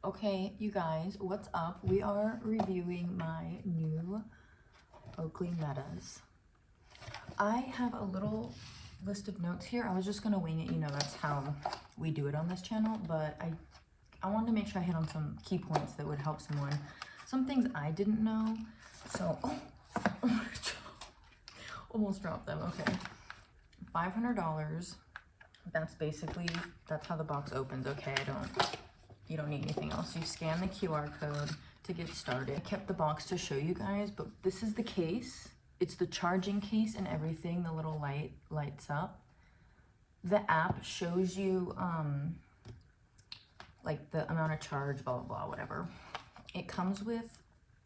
Okay, you guys, what's up? We are reviewing my new Oakley Metas. I have a little list of notes here. I was just gonna wing it, you know, that's how we do it on this channel, but I wanted to make sure I hit on some key points that would help someone. Some things I didn't know, so, almost dropped them, okay. $500, that's how the box opens, okay? You don't need anything else. You scan the QR code to get started. I kept the box to show you guys, but this is the case. It's the charging case and everything. The little light lights up. The app shows you like the amount of charge, blah, blah, blah, whatever. It comes with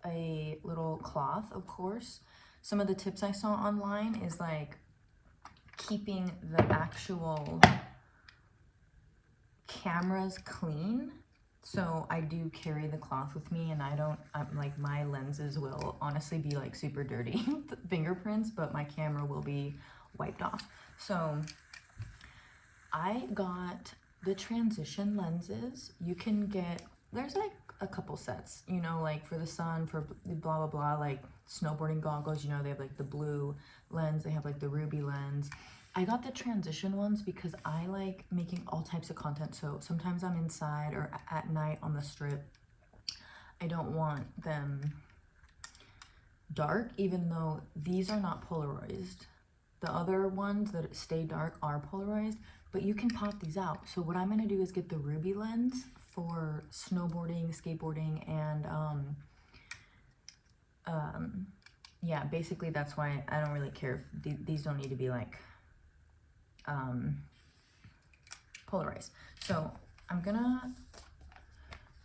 a little cloth, of course. Some of the tips I saw online is like keeping the actual cameras clean. So I do carry the cloth with me, and I'm like, my lenses will honestly be like super dirty fingerprints, but my camera will be wiped off. So I got the transition lenses. You can get, there's like a couple sets, you know, like for the sun, for blah, blah, blah, like snowboarding goggles, you know, they have like the blue lens, they have like the ruby lens. I got the transition ones because I like making all types of content. So sometimes I'm inside or at night on the strip. I don't want them dark, even though these are not polarized. The other ones that stay dark are polarized, but you can pop these out. So what I'm gonna do is get the ruby lens for snowboarding, skateboarding, and yeah, basically that's why I don't really care if these don't need to be like polarized. So I'm gonna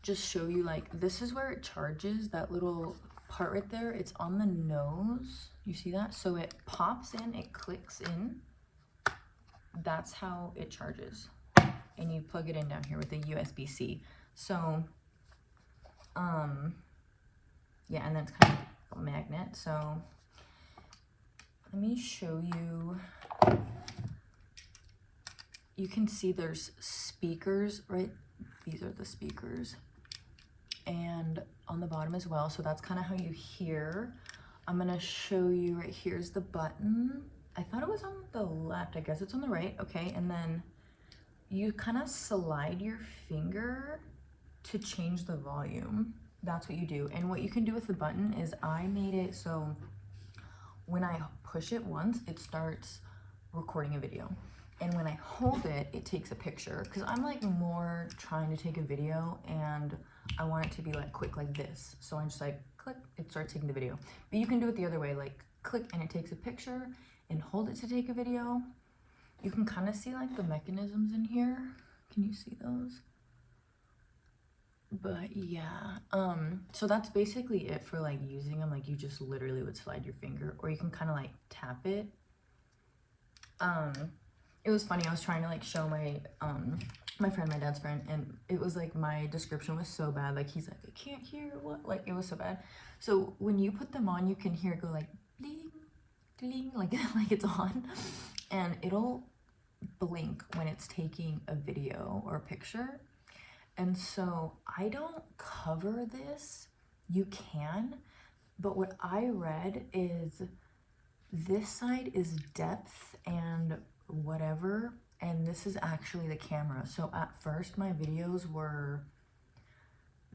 just show you, like, this is where it charges, that little part right there. It's on the nose, you see that? So it pops in, it clicks in, that's how it charges, and you plug it in down here with the USB-C. So yeah, and then it's kind of a magnet. So let me show you. You can see there's speakers, right? These are the speakers, and on the bottom as well. So that's kind of how you hear. I'm gonna show you, right here's the button. I thought it was on the left, I guess it's on the right. Okay, and then you kind of slide your finger to change the volume. That's what you do. And what you can do with the button is I made it so when I push it once, it starts recording a video. And when I hold it, it takes a picture, because I'm like more trying to take a video and I want it to be like quick like this. So I'm just like, click, it starts taking the video. But you can do it the other way, like click and it takes a picture, and hold it to take a video. You can kind of see like the mechanisms in here. Can you see those? But yeah, so that's basically it for like using them. Like you just literally would slide your finger, or you can kind of like tap it. It was funny, I was trying to like show my my friend, my dad's friend, and it was like my description was so bad. Like he's like, I can't hear what, like it was so bad. So when you put them on, you can hear it go like bling, bling, like like it's on, and it'll blink when it's taking a video or a picture. And so I don't cover this. You can, but what I read is this side is depth and whatever, and this is actually the camera. So at first my videos were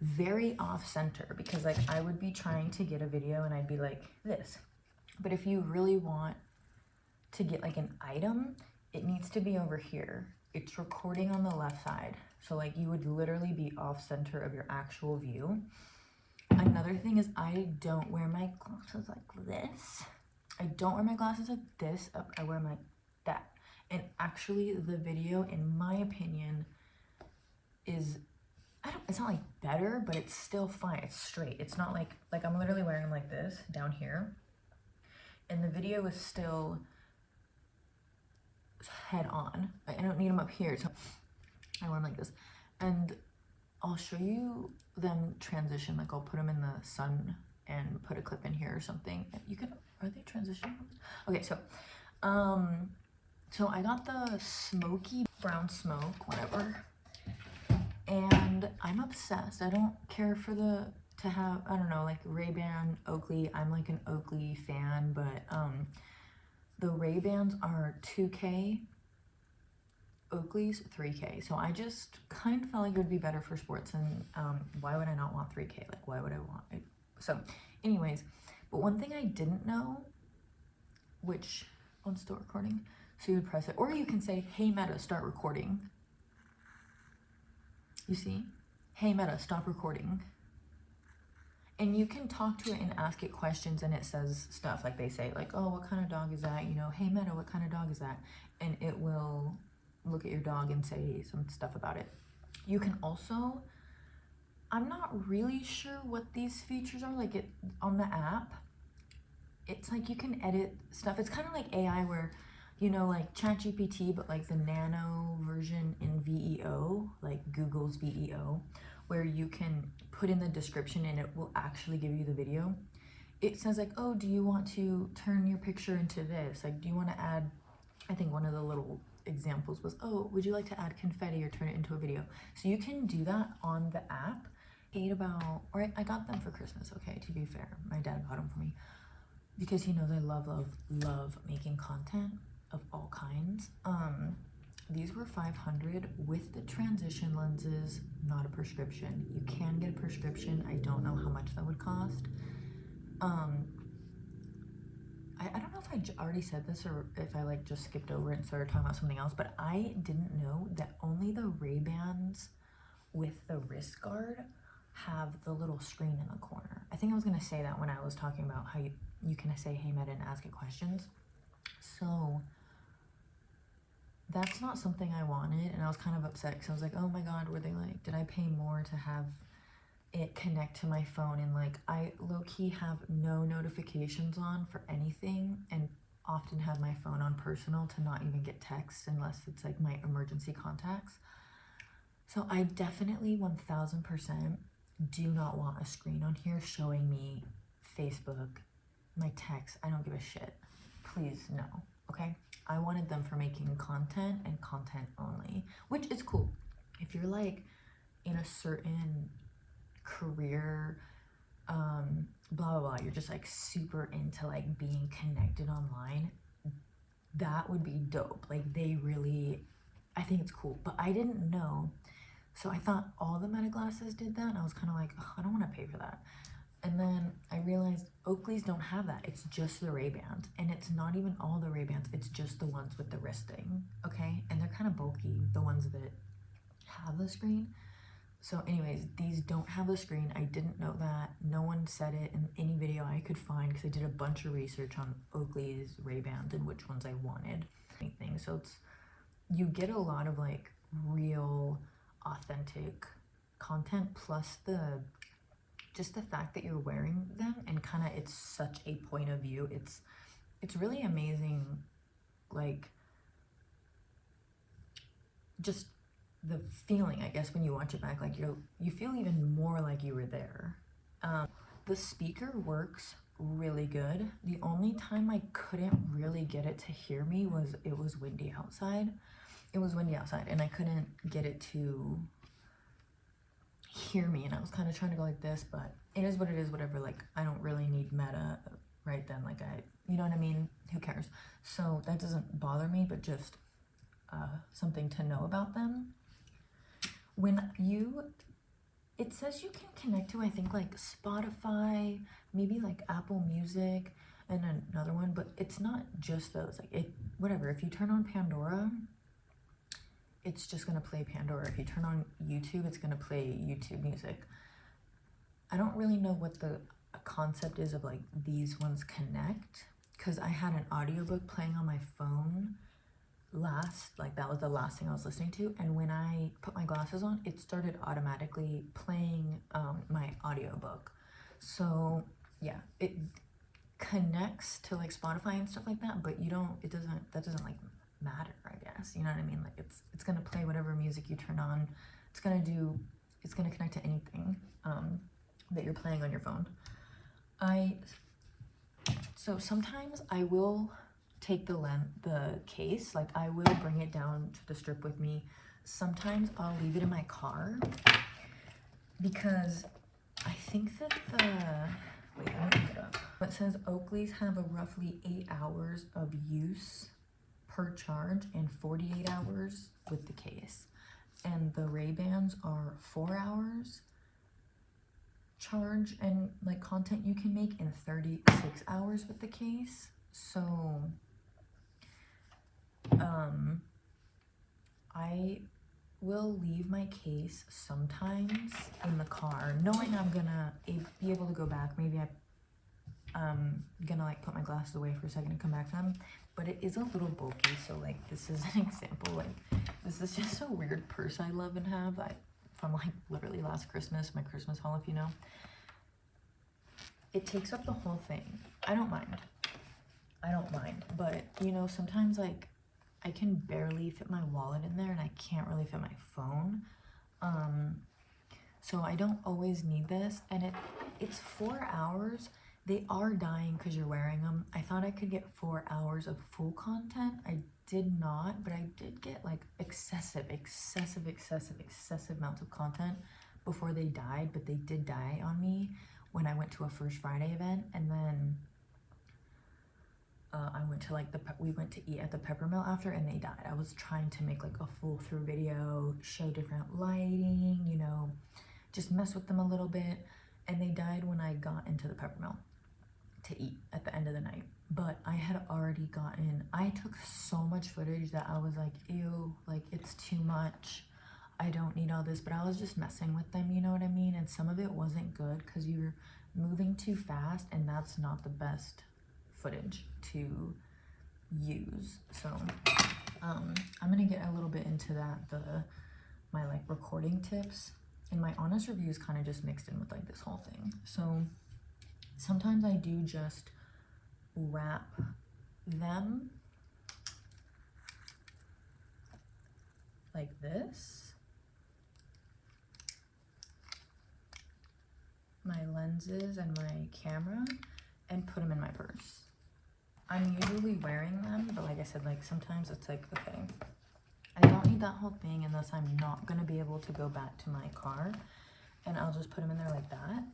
very off center, because like I would be trying to get a video and I'd be like this. But if you really want to get like an item, it needs to be over here. It's recording on the left side. So like you would literally be off center of your actual view. Another thing is I don't wear my glasses like this. I don't wear my glasses like this. I wear them like that. And actually the video, in my opinion, is, it's not like better, but it's still fine. It's straight. It's not like I'm literally wearing them like this down here. And the video is still head on. I don't need them up here. So I wear them like this. And I'll show you them transition. Like I'll put them in the sun and put a clip in here or something. You can, are they transition? Okay, so I got the smoky brown smoke, whatever. And I'm a obsessed. I don't care for to have, I don't know, like Ray-Ban, Oakley. I'm like an Oakley fan, but the Ray-Bans are 2K, Oakley's 3K. So I just kind of felt like it would be better for sports, and why would I not want 3K? Like, why would I want it? So anyways, but one thing I didn't know, which, I'm still recording, so you would press it, or you can say, hey Meta, start recording. You see? Hey Meta, stop recording. And you can talk to it and ask it questions, and it says stuff like, they say like, oh, what kind of dog is that? You know, hey Meta, what kind of dog is that? And it will look at your dog and say some stuff about it. You can also, I'm not really sure what these features are, like it on the app. It's like you can edit stuff. It's kind of like AI where, you know, like ChatGPT, but like the nano version in VEO, like Google's VEO, where you can put in the description and it will actually give you the video. It says like, oh, do you want to turn your picture into this? Like, do you want to add, I think one of the little examples was, oh, would you like to add confetti or turn it into a video? So you can do that on the app. Or I got them for Christmas, okay, to be fair. My dad bought them for me because he knows I love making content of all kinds. These were $500 with the transition lenses, not a prescription. You can get a prescription. I don't know how much that would cost. I don't know if I already said this or if I like just skipped over it and started talking about something else, but I didn't know that only the Ray-Bans with the wrist guard have the little screen in the corner. I think I was gonna say that when I was talking about how you can say, hey Meta, and ask it questions. So that's not something I wanted, and I was kind of upset because I was like, oh my god, were they like, did I pay more to have it connect to my phone? And like, I low-key have no notifications on for anything, and often have my phone on personal to not even get texts unless it's like my emergency contacts. So I definitely 1000% do not want a screen on here showing me Facebook, my text. I don't give a shit. Please, no. Okay? I wanted them for making content and content only, which is cool. If you're like in a certain career, blah, blah, blah, you're just like super into like being connected online, that would be dope. Like they really, I think it's cool, but I didn't know. So I thought all the Meta glasses did that, and I was kind of like, oh, I don't want to pay for that. And then I realized Oakley's don't have that. It's just the Ray-Bans, and it's not even all the Ray-Bans. It's just the ones with the wrist thing, okay? And they're kind of bulky, the ones that have the screen. So anyways, these don't have the screen. I didn't know that. No one said it in any video I could find because I did a bunch of research on Oakley's Ray-Bans and which ones I wanted. So it's, you get a lot of like real authentic content, plus just the fact that you're wearing them, and kind of it's such a point of view. It's really amazing, like just the feeling, I guess, when you watch it back, like you feel even more like you were there. The speaker works really good. The only time I couldn't really get it to hear me was it was windy outside. It was windy outside and I couldn't get it to hear me, and I was kind of trying to go like this, but it is what it is, whatever. Like, I don't really need Meta right then, like you know what I mean? Who cares? So that doesn't bother me, but just something to know about them. When it says you can connect to, I think, like Spotify, maybe like Apple Music, and another one, but it's not just those. Like, whatever, if you turn on Pandora, it's just gonna play Pandora. If you turn on YouTube, it's gonna play YouTube music. I don't really know what the concept is of like these ones connect, because I had an audiobook playing on my phone that was the last thing I was listening to, and when I put my glasses on, it started automatically playing my audiobook. So yeah, it connects to like Spotify and stuff like that, but that doesn't like matter, I guess, you know what I mean? Like it's gonna play whatever music you turn on. It's gonna connect to anything that you're playing on your phone. So sometimes I will take the case, like I will bring it down to the strip with me. Sometimes I'll leave it in my car, because I think that wait, let me look it up. It says Oakleys have a roughly 8 hours of use per charge and 48 hours with the case. And the Ray-Bans are 4 hours charge and like content you can make in 36 hours with the case. So I will leave my case sometimes in the car knowing I'm gonna be able to go back. Maybe I'm gonna like put my glasses away for a second and come back to them, but it is a little bulky. So like this is an example. Like this is just a weird purse I love and have from like literally last Christmas, my Christmas haul, if you know. It takes up the whole thing. I don't mind, but you know, sometimes like I can barely fit my wallet in there and I can't really fit my phone. So I don't always need this, and it's 4 hours. They are dying because you're wearing them. I thought I could get 4 hours of full content. I did not, but I did get like excessive amounts of content before they died, but they did die on me when I went to a First Friday event, and then I went to like we went to eat at the Peppermill after, and they died. I was trying to make like a full through video, show different lighting, you know, just mess with them a little bit, and they died when I got into the Peppermill to eat at the end of the night. But I had already I took so much footage that I was like, ew, like it's too much. I don't need all this, but I was just messing with them, you know what I mean? And some of it wasn't good because you're moving too fast, and that's not the best footage to use. So I'm gonna get a little bit into that, my like recording tips, and my honest reviews kind of just mixed in with like this whole thing. So sometimes I do just wrap them like this, my lenses and my camera, and put them in my purse. I'm usually wearing them, but like I said, like sometimes it's like, okay, I don't need that whole thing unless I'm not gonna be able to go back to my car, and I'll just put them in there like that.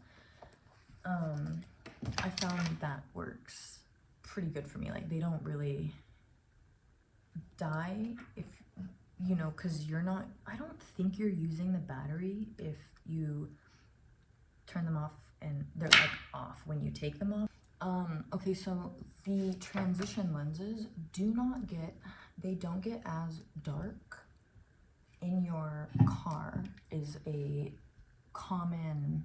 I found that works pretty good for me. Like they don't really die if, you know, because I don't think you're using the battery if you turn them off and they're like off when you take them off. Okay, so the transition lenses don't get as dark in your car is a common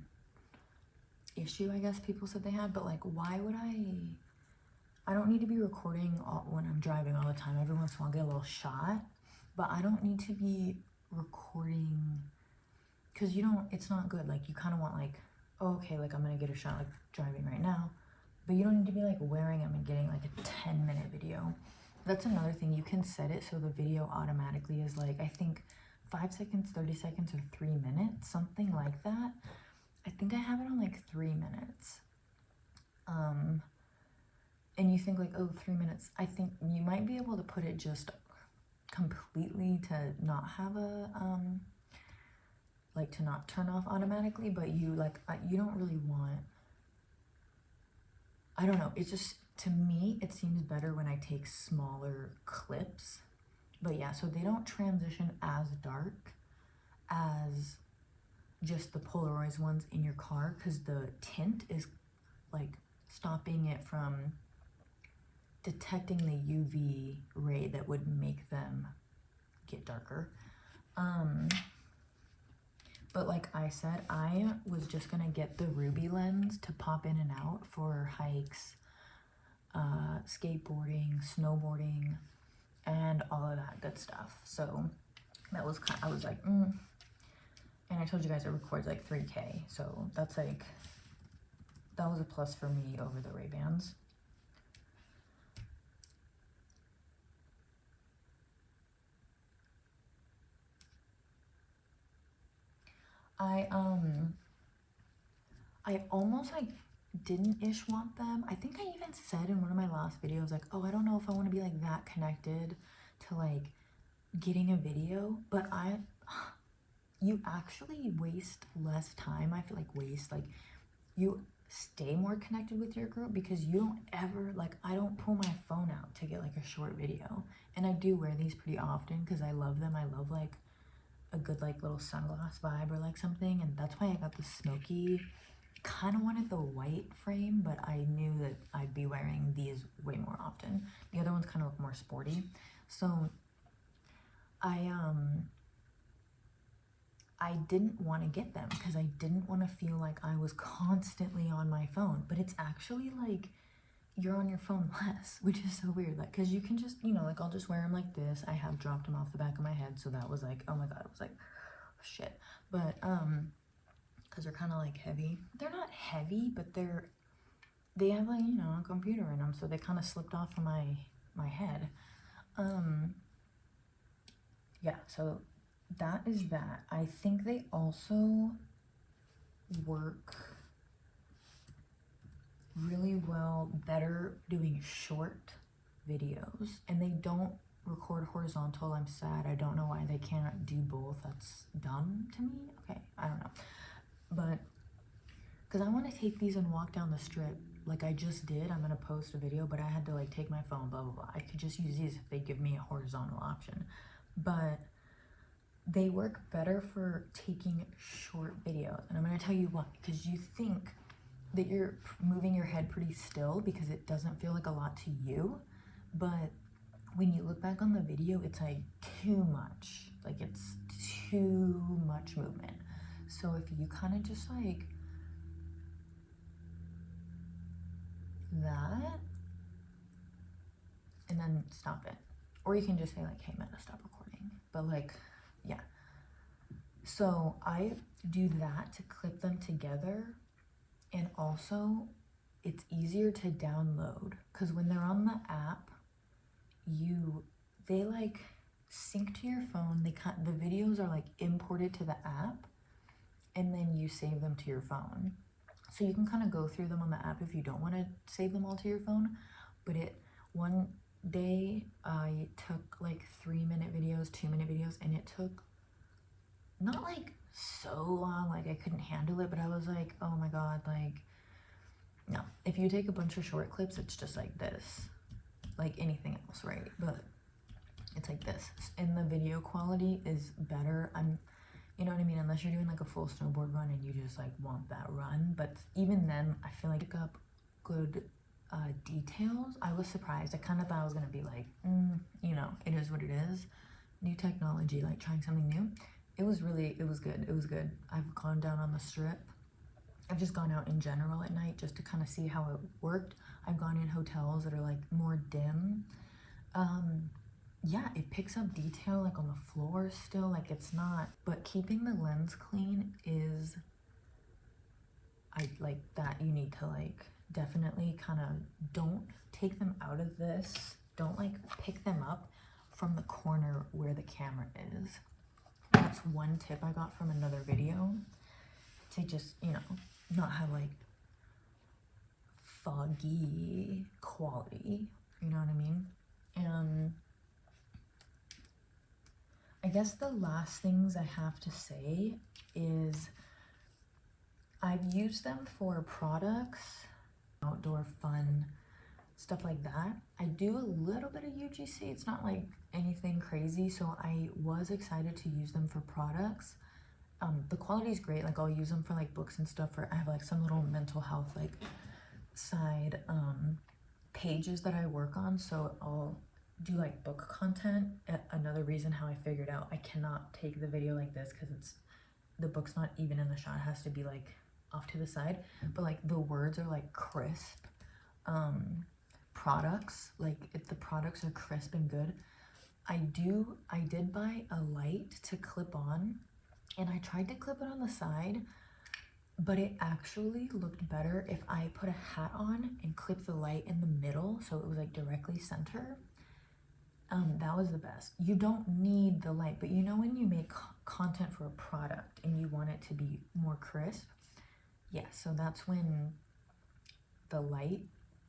issue, I guess people said they had, but like why would I don't need to be recording when I'm driving all the time. Every once in a while I'll get a little shot, but I don't need to be recording because it's not good. Like you kind of want like, oh, okay, like I'm gonna get a shot like driving right now, but you don't need to be like wearing them and getting like a 10-minute video. That's another thing. You can set it so the video automatically is like, I think 5 seconds, 30 seconds, or 3 minutes, something like that. I think I have it on like 3 minutes. And you think like, oh, 3 minutes. I think you might be able to put it just completely to not have like to not turn off automatically, but you don't really want, I don't know, it's just, to me, it seems better when I take smaller clips. But yeah, so they don't transition as dark as just the Polaroid ones in your car, because the tint is like stopping it from detecting the UV ray that would make them get darker. But like I said, I was just gonna get the ruby lens to pop in and out for hikes, skateboarding, snowboarding, and all of that good stuff. So that was I was like, and I told you guys it records like 3K, so that's like, that was a plus for me over the Ray-Bans. I almost like didn't want them. I think I even said in one of my last videos like, oh, I don't know if I want to be like that connected to like getting a video, but you actually waste less time. I feel like you stay more connected with your group because you don't ever, like, I don't pull my phone out to get like a short video. And I do wear these pretty often because I love them. I love like a good like little sunglass vibe or like something, and that's why I got the smoky. Kind of wanted the white frame, but I knew that I'd be wearing these way more often. The other ones kind of look more sporty, so I didn't want to get them because I didn't want to feel like I was constantly on my phone. But it's actually like you're on your phone less, which is so weird. Like, because you can just, you know, like I'll just wear them like this. I have dropped them off the back of my head, so that was like, oh my god, it was like shit. But because they're kind of like heavy. They're not heavy, but they have like, you know, a computer in them, so they kind of slipped off of my head. Yeah, so that is that. I think they also work really well, better doing short videos, and they don't record horizontal. I'm sad. I don't know why they can't do both. That's dumb to me. Okay, I don't know. But because I want to take these and walk down the strip like I just did. I'm going to post a video, but I had to like take my phone, blah, blah, blah. I could just use these if they give me a horizontal option. But they work better for taking short videos. And I'm going to tell you why. Because you think that you're moving your head pretty still because it doesn't feel like a lot to you. But when you look back on the video, it's like too much. Like it's too much movement. So if you kind of just like that and then stop it, or you can just say like, hey Meta, stop recording. But like, yeah, so I do that to clip them together. And also it's easier to download because when they're on the app, they like sync to your phone. The videos are like imported to the app, and then you save them to your phone. So you can kind of go through them on the app if you don't want to save them all to your phone. But one day I took like 3-minute videos, 2-minute videos, and it took not like so long, like I couldn't handle it, but I was like, oh my god, like, no. If you take a bunch of short clips, it's just like this, like anything else, right? But it's like this, and the video quality is better. You know what I mean? Unless you're doing like a full snowboard run and you just like want that run. But even then, I feel like I pick up good details. I was surprised. I kind of thought I was gonna be like, you know, it is what it is. New technology, like trying something new. It was good. It was good. I've gone down on the strip. I've just gone out in general at night just to kind of see how it worked. I've gone in hotels that are like more dim. Yeah, it picks up detail like on the floor still, like it's not, but keeping the lens clean is, I like that. You need to like definitely kind of don't take them out of this. Don't like pick them up from the corner where the camera is. That's one tip I got from another video, to just, you know, not have like foggy quality, you know what I mean? And I guess the last things I have to say is I've used them for products, outdoor fun, stuff like that. I do a little bit of UGC. It's not like anything crazy, so I was excited to use them for products. The quality is great. Like I'll use them for like books and stuff. I have like some little mental health like side pages that I work on, so I'll do like book content. Another reason how I figured out I cannot take the video like this because the book's not even in the shot. It has to be like off to the side, but like the words are like crisp. Products, like if the products are crisp and good. I did buy a light to clip on, and I tried to clip it on the side, but it actually looked better if I put a hat on and clip the light in the middle so it was like directly center. That was the best. You don't need the light, but you know when you make content for a product and you want it to be more crisp? Yeah, so that's when the light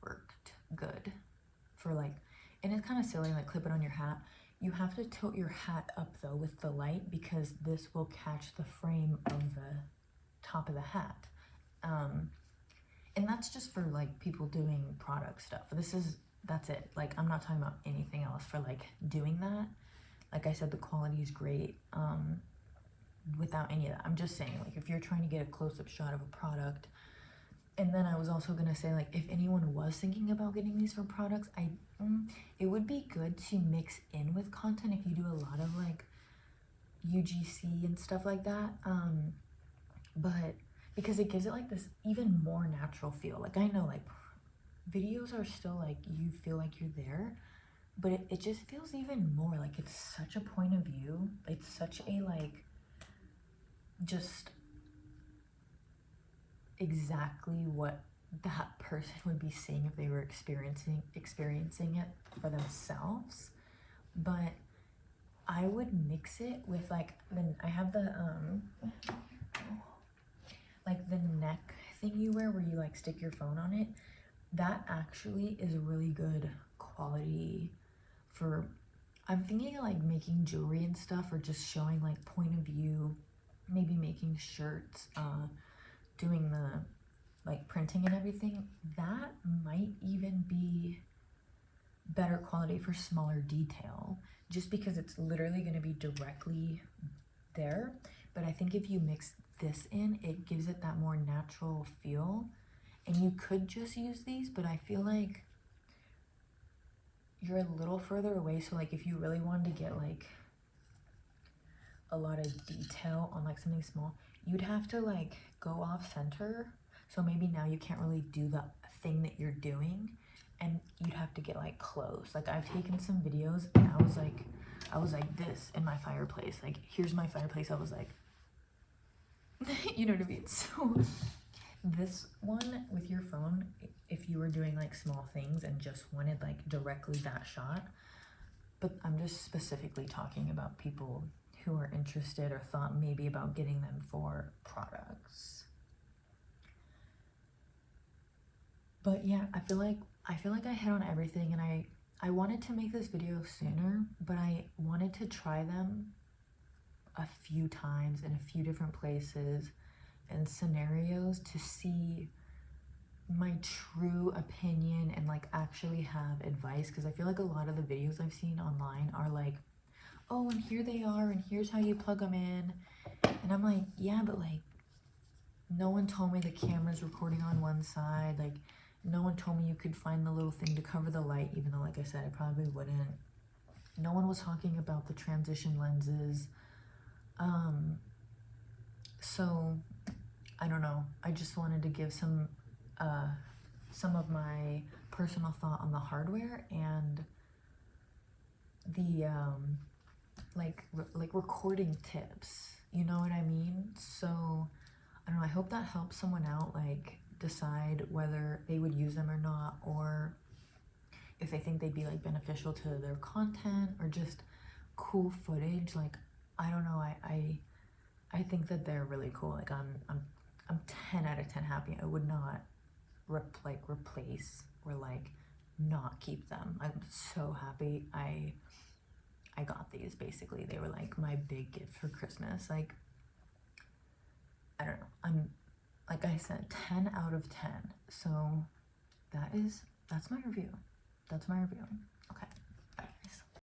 worked good for like, and it's kind of silly, like clip it on your hat. You have to tilt your hat up though with the light, because this will catch the frame of the top of the hat. And that's just for like people doing product stuff. That's it. Like, I'm not talking about anything else for like doing that. Like I said, the quality is great without any of that. I'm just saying, like, if you're trying to get a close-up shot of a product. And then I was also gonna say, like, if anyone was thinking about getting these for products, it would be good to mix in with content if you do a lot of like UGC and stuff like that. But because it gives it like this even more natural feel. Like, I know like videos are still like, you feel like you're there, but it just feels even more like it's such a point of view. It's such a like, just exactly what that person would be seeing if they were experiencing it for themselves. But I would mix it with like, then I have the like the neck thing you wear where you like stick your phone on it. That actually is really good quality for, I'm thinking of like making jewelry and stuff, or just showing like point of view, maybe making shirts, doing the like printing and everything. That might even be better quality for smaller detail, just because it's literally going to be directly there. But I think if you mix this in, it gives it that more natural feel. And you could just use these, but I feel like you're a little further away, so like if you really wanted to get like a lot of detail on like something small, you'd have to like go off center. So maybe now you can't really do the thing that you're doing, and you'd have to get like close. Like, I've taken some videos and I was like this in my fireplace. Like, here's my fireplace. I was like, you know what I mean? So this one with your phone, if you were doing like small things and just wanted like directly that shot, but I'm just specifically talking about people who are interested or thought maybe about getting them for products. But yeah, I feel like I hit on everything, and I wanted to make this video sooner, but I wanted to try them a few times in a few different places and scenarios to see my true opinion and like actually have advice, because I feel like a lot of the videos I've seen online are like, oh, and here they are, and here's how you plug them in. And I'm like, yeah, but like, no one told me the camera's recording on one side. Like, no one told me you could find the little thing to cover the light, even though, like I said, I probably wouldn't. No one was talking about the transition lenses. So I don't know. I just wanted to give some of my personal thought on the hardware and the like recording tips. You know what I mean? So I don't know. I hope that helps someone out, like decide whether they would use them or not, or if they think they'd be like beneficial to their content or just cool footage. Like, I don't know. I think that they're really cool. Like, I'm 10 out of 10 happy. I would not replace or like not keep them. I'm so happy I got these. Basically, they were like my big gift for Christmas. Like, I don't know. I'm, like I said, 10 out of 10. So that's my review. That's my review.